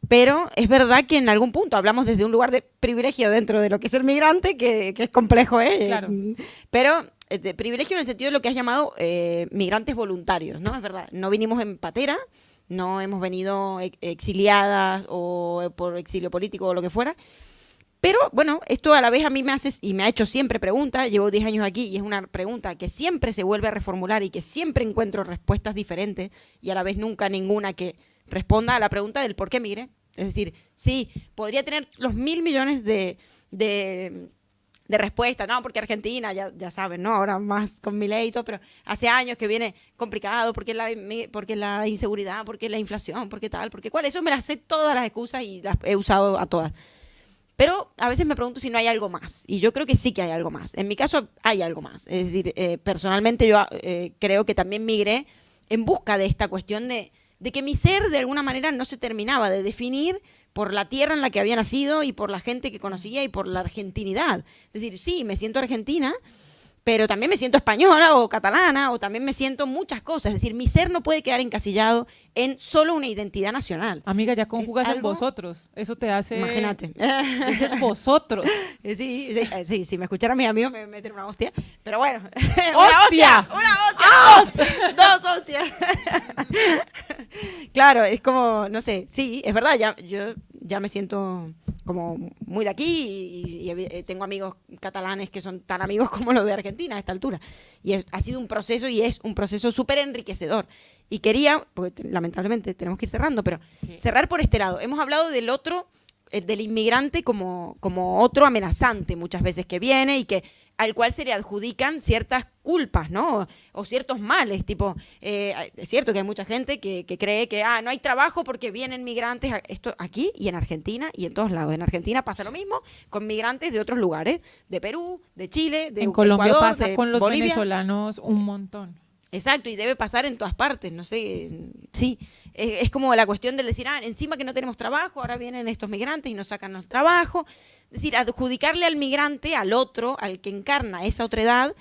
Speaker 1: Pero es verdad que en algún punto hablamos desde un lugar de privilegio dentro de lo que es el migrante, que es complejo, ¿eh?
Speaker 2: Claro.
Speaker 1: Pero de privilegio en el sentido de lo que has llamado migrantes voluntarios, ¿no? Es verdad, no vinimos en patera, no hemos venido exiliadas o por exilio político o lo que fuera. Pero, bueno, esto a la vez a mí me hace y me ha hecho siempre preguntas. Llevo 10 años aquí y es una pregunta que siempre se vuelve a reformular y que siempre encuentro respuestas diferentes y a la vez nunca ninguna que responda a la pregunta del por qué migre. Es decir, sí, podría tener los 1.000 millones de respuestas, no, porque Argentina, ya saben, ¿no? Ahora más con Milei y todo, pero hace años que viene complicado, porque la inseguridad, porque la inflación, porque tal, porque cuál. Eso me las sé todas las excusas y las he usado a todas. Pero a veces me pregunto si no hay algo más. Y yo creo que sí que hay algo más. En mi caso hay algo más. Es decir, personalmente yo creo que también migré en busca de esta cuestión de que mi ser de alguna manera no se terminaba de definir por la tierra en la que había nacido y por la gente que conocía y por la argentinidad. Es decir, sí, me siento argentina, pero también me siento española o catalana o también me siento muchas cosas. Es decir, mi ser no puede quedar encasillado en solo una identidad nacional.
Speaker 2: Amiga, ya conjugas en vosotros. Eso te hace...
Speaker 1: Imagínate.
Speaker 2: Dices vosotros.
Speaker 1: Sí, si me escucharan mis amigos me meten una hostia. Pero bueno.
Speaker 2: ¡Hostia!
Speaker 1: ¡Una hostia! ¡Dos hostias! Claro, es como, no sé, sí, es verdad, yo ya me siento como muy de aquí y tengo amigos catalanes que son tan amigos como los de Argentina a esta altura. Y ha sido un proceso y es un proceso súper enriquecedor. Y quería, porque lamentablemente tenemos que ir cerrando, pero cerrar por este lado. Hemos hablado del otro, del inmigrante como otro amenazante muchas veces que viene y al cual se le adjudican ciertas culpas, ¿no? O ciertos males, tipo, es cierto que hay mucha gente que cree que no hay trabajo porque vienen migrantes, esto aquí y en Argentina y en todos lados. En Argentina pasa lo mismo con migrantes de otros lugares, de Perú, de Chile, de
Speaker 2: en Colombia
Speaker 1: Ecuador,
Speaker 2: pasa con los
Speaker 1: Bolivia.
Speaker 2: venezolanos un montón.
Speaker 1: Exacto, y debe pasar en todas partes, no sé, sí. Es como la cuestión del decir, encima que no tenemos trabajo, ahora vienen estos migrantes y nos sacan el trabajo. Es decir, adjudicarle al migrante, al otro, al que encarna esa otredad,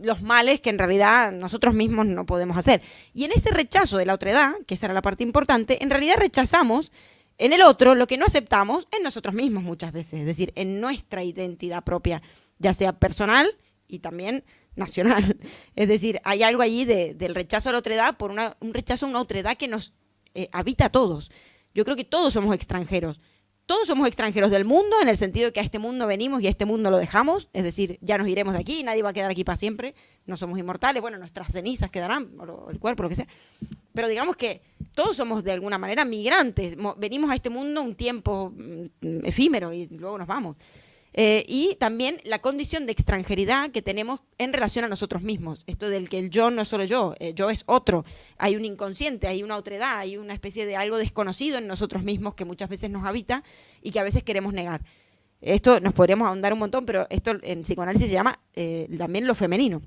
Speaker 1: los males que en realidad nosotros mismos no podemos hacer. Y en ese rechazo de la otredad, que esa era la parte importante, en realidad rechazamos en el otro lo que no aceptamos en nosotros mismos muchas veces, es decir, en nuestra identidad propia, ya sea personal y también nacional. Es decir, hay algo allí del rechazo a la otredad por un rechazo a una otredad que nos habita a todos. Yo creo que todos somos extranjeros. Todos somos extranjeros del mundo, en el sentido de que a este mundo venimos y a este mundo lo dejamos. Es decir, ya nos iremos de aquí, nadie va a quedar aquí para siempre. No somos inmortales. Bueno, nuestras cenizas quedarán, o el cuerpo, lo que sea. Pero digamos que todos somos de alguna manera migrantes. Venimos a este mundo un tiempo efímero y luego nos vamos. Y también la condición de extranjeridad que tenemos en relación a nosotros mismos. Esto del que el yo no es solo yo es otro. Hay un inconsciente, hay una otredad, hay una especie de algo desconocido en nosotros mismos que muchas veces nos habita y que a veces queremos negar. Esto nos podríamos ahondar un montón, pero esto en psicoanálisis se llama también lo femenino.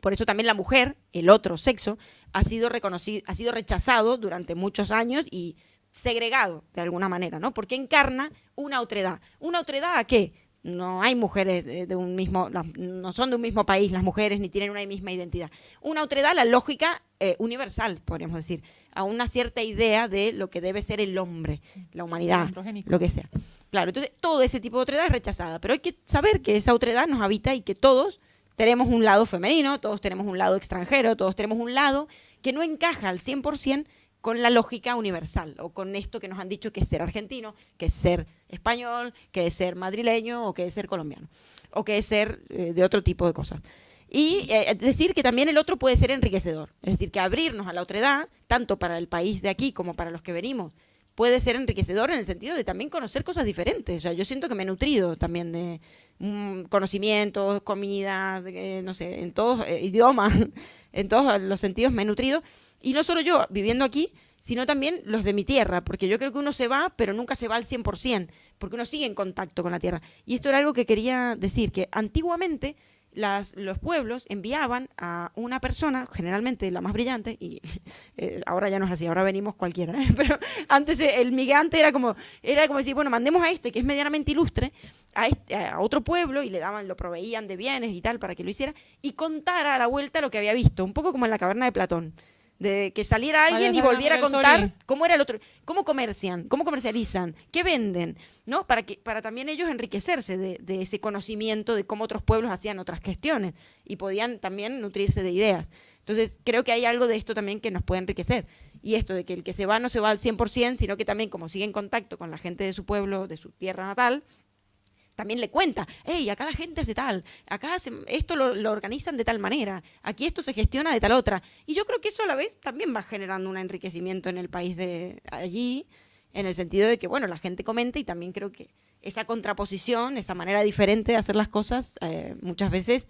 Speaker 1: Por eso también la mujer, el otro sexo, ha sido reconocido, ha sido rechazado durante muchos años y segregado de alguna manera, ¿no? Porque encarna una otredad. ¿Una otredad a qué? No hay mujeres no son de un mismo país las mujeres, ni tienen una misma identidad. Una otredad, la lógica universal, podríamos decir, a una cierta idea de lo que debe ser el hombre, la humanidad, lo que sea. Claro, entonces todo ese tipo de otredad es rechazada, pero hay que saber que esa otredad nos habita y que todos tenemos un lado femenino, todos tenemos un lado extranjero, todos tenemos un lado que no encaja al 100% con la lógica universal o con esto que nos han dicho que es ser argentino, que es ser español, que es ser madrileño o que es ser colombiano o que es ser de otro tipo de cosas. Y decir que también el otro puede ser enriquecedor, es decir, que abrirnos a la otredad, tanto para el país de aquí como para los que venimos, puede ser enriquecedor en el sentido de también conocer cosas diferentes. O sea, yo siento que me he nutrido también de conocimientos, comidas, no sé, en todos idiomas, en todos los sentidos me he nutrido. Y no solo yo viviendo aquí, sino también los de mi tierra, porque yo creo que uno se va, pero nunca se va al 100%, porque uno sigue en contacto con la tierra. Y esto era algo que quería decir, que antiguamente los pueblos enviaban a una persona, generalmente la más brillante, y ahora ya no es así, ahora venimos cualquiera, pero antes el migrante era como decir, bueno, mandemos a este que es medianamente ilustre, a otro pueblo, y lo proveían de bienes y tal para que lo hiciera, y contara a la vuelta lo que había visto, un poco como en la caverna de Platón. De que saliera alguien y volviera a contar cómo era el otro, cómo comercian, cómo comercializan, qué venden, ¿no? Para también ellos enriquecerse de ese conocimiento de cómo otros pueblos hacían otras cuestiones y podían también nutrirse de ideas. Entonces, creo que hay algo de esto también que nos puede enriquecer. Y esto de que el que se va no se va al 100%, sino que también como sigue en contacto con la gente de su pueblo, de su tierra natal, también le cuenta, hey, acá la gente hace tal, acá esto lo organizan de tal manera, aquí esto se gestiona de tal otra. Y yo creo que eso a la vez también va generando un enriquecimiento en el país de allí, en el sentido de que, bueno, la gente comenta y también creo que esa contraposición, esa manera diferente de hacer las cosas, muchas veces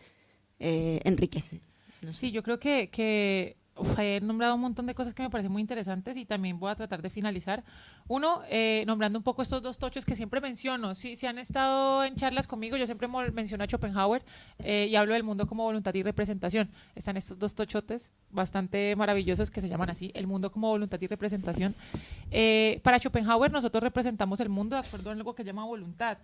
Speaker 1: enriquece.
Speaker 2: No sé. Sí, yo creo que he nombrado un montón de cosas que me parecen muy interesantes y también voy a tratar de finalizar. Uno, nombrando un poco estos dos tochos que siempre menciono. Si han estado en charlas conmigo, yo siempre menciono a Schopenhauer y hablo del mundo como voluntad y representación. Están estos dos tochotes bastante maravillosos que se llaman así, el mundo como voluntad y representación. Para Schopenhauer nosotros representamos el mundo de acuerdo a algo que llama voluntad,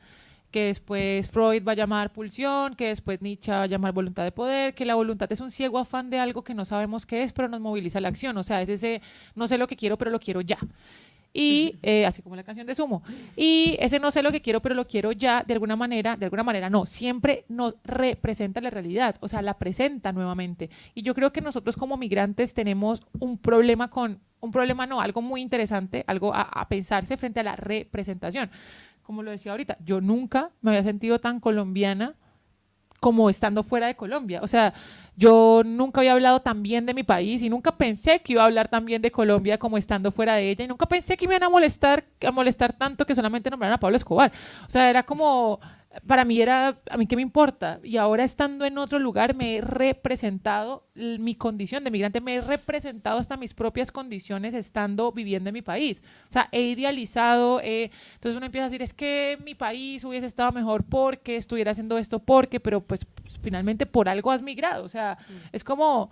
Speaker 2: que después Freud va a llamar pulsión, que después Nietzsche va a llamar voluntad de poder, que la voluntad es un ciego afán de algo que no sabemos qué es, pero nos moviliza la acción. O sea, es ese, no sé lo que quiero, pero lo quiero ya. Y así como la canción de Sumo. Y ese no sé lo que quiero, pero lo quiero ya, de alguna manera no, siempre nos representa la realidad, o sea, la presenta nuevamente. Y yo creo que nosotros como migrantes tenemos algo muy interesante, algo a pensarse frente a la representación. Como lo decía ahorita, yo nunca me había sentido tan colombiana como estando fuera de Colombia. O sea, yo nunca había hablado tan bien de mi país y nunca pensé que iba a hablar tan bien de Colombia como estando fuera de ella y nunca pensé que me iban a molestar tanto que solamente nombraran a Pablo Escobar. O sea, era como, para mí era, a mí qué me importa. Y ahora estando en otro lugar me he representado mi condición de migrante, me he representado hasta mis propias condiciones viviendo en mi país. O sea, he idealizado, entonces uno empieza a decir, es que mi país hubiese estado mejor porque estuviera haciendo esto, pero pues finalmente por algo has migrado. O sea, es como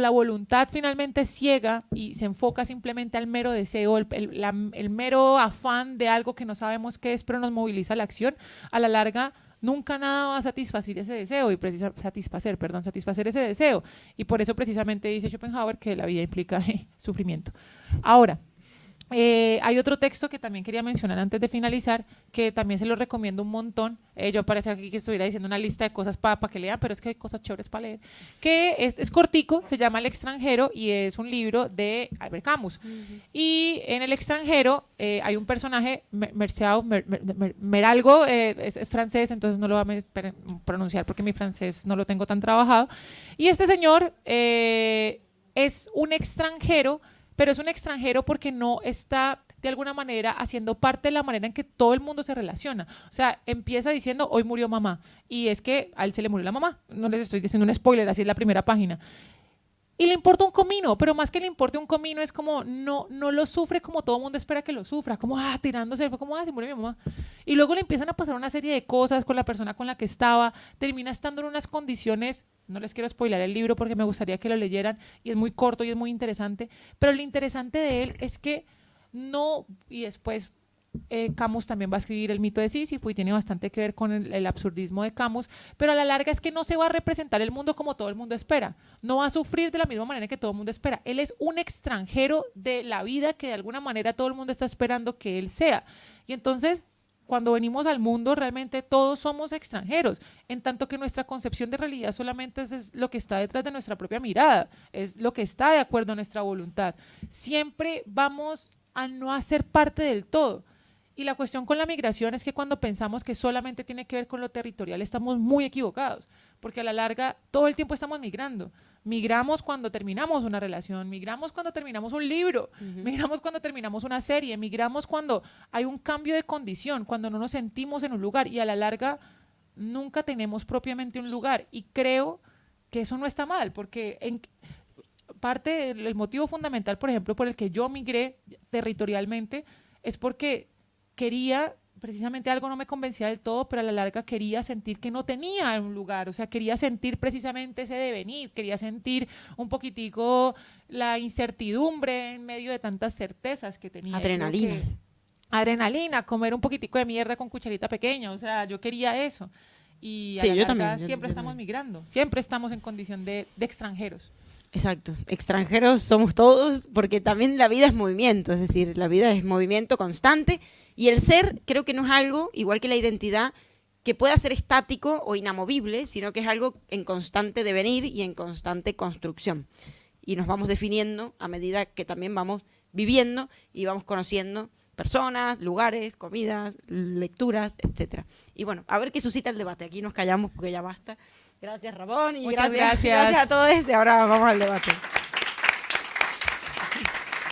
Speaker 2: la voluntad finalmente ciega y se enfoca simplemente al mero deseo, el mero afán de algo que no sabemos qué es, pero nos moviliza la acción, a la larga nunca nada va a satisfacer ese deseo satisfacer ese deseo. Y por eso precisamente dice Schopenhauer que la vida implica sufrimiento. Ahora, hay otro texto que también quería mencionar antes de finalizar, que también se lo recomiendo un montón. Yo parece aquí que estuviera diciendo una lista de cosas para que lean, pero es que hay cosas chéveres para leer. Que es cortico, se llama El extranjero y es un libro de Albert Camus. Y en El extranjero hay un personaje, Meralgo, es francés, entonces no lo voy a pronunciar porque mi francés no lo tengo tan trabajado. Y este señor es un extranjero, pero es un extranjero porque no está de alguna manera haciendo parte de la manera en que todo el mundo se relaciona. O sea, empieza diciendo, hoy murió mamá, y es que a él se le murió la mamá. No les estoy diciendo un spoiler, así es la primera página. Y le importa un comino, pero más que le importe un comino es como, no lo sufre como todo el mundo espera que lo sufra, como, tirándose, como, se murió mi mamá. Y luego le empiezan a pasar una serie de cosas con la persona con la que estaba, termina estando en unas condiciones, no les quiero spoiler el libro porque me gustaría que lo leyeran, y es muy corto y es muy interesante, pero lo interesante de él es que y después Camus también va a escribir El mito de Sísifo y tiene bastante que ver con el absurdismo de Camus, pero a la larga es que no se va a representar el mundo como todo el mundo espera, no va a sufrir de la misma manera que todo el mundo espera. Él es un extranjero de la vida que de alguna manera todo el mundo está esperando que él sea. Y entonces cuando venimos al mundo realmente todos somos extranjeros, en tanto que nuestra concepción de realidad solamente es lo que está detrás de nuestra propia mirada, es lo que está de acuerdo a nuestra voluntad. Siempre vamos a no hacer parte del todo. Y la cuestión con la migración es que cuando pensamos que solamente tiene que ver con lo territorial, estamos muy equivocados, porque a la larga todo el tiempo estamos migrando. Migramos cuando terminamos una relación, migramos cuando terminamos un libro, migramos cuando terminamos una serie, migramos cuando hay un cambio de condición, cuando no nos sentimos en un lugar y a la larga nunca tenemos propiamente un lugar. Y creo que eso no está mal, porque parte del motivo fundamental, por ejemplo, por el que yo migré territorialmente, es porque quería, precisamente algo no me convencía del todo, pero a la larga quería sentir que no tenía un lugar, o sea, quería sentir precisamente ese devenir, quería sentir un poquitico la incertidumbre en medio de tantas certezas que tenía.
Speaker 1: Adrenalina.
Speaker 2: Adrenalina, comer un poquitico de mierda con cucharita pequeña, o sea, yo quería eso. Y a
Speaker 1: Sí,
Speaker 2: la
Speaker 1: yo
Speaker 2: larga
Speaker 1: también.
Speaker 2: siempre estamos migrando, siempre estamos en condición de extranjeros.
Speaker 1: Exacto, extranjeros somos todos porque también la vida es movimiento, es decir, la vida es movimiento constante y el ser creo que no es algo, igual que la identidad, que pueda ser estático o inamovible, sino que es algo en constante devenir y en constante construcción. Y nos vamos definiendo a medida que también vamos viviendo y vamos conociendo personas, lugares, comidas, lecturas, etcétera. Y bueno, a ver qué suscita el debate. Aquí nos callamos porque ya basta. Gracias, Ramón, y
Speaker 2: Muchas
Speaker 1: gracias a todos. Y ahora vamos al debate.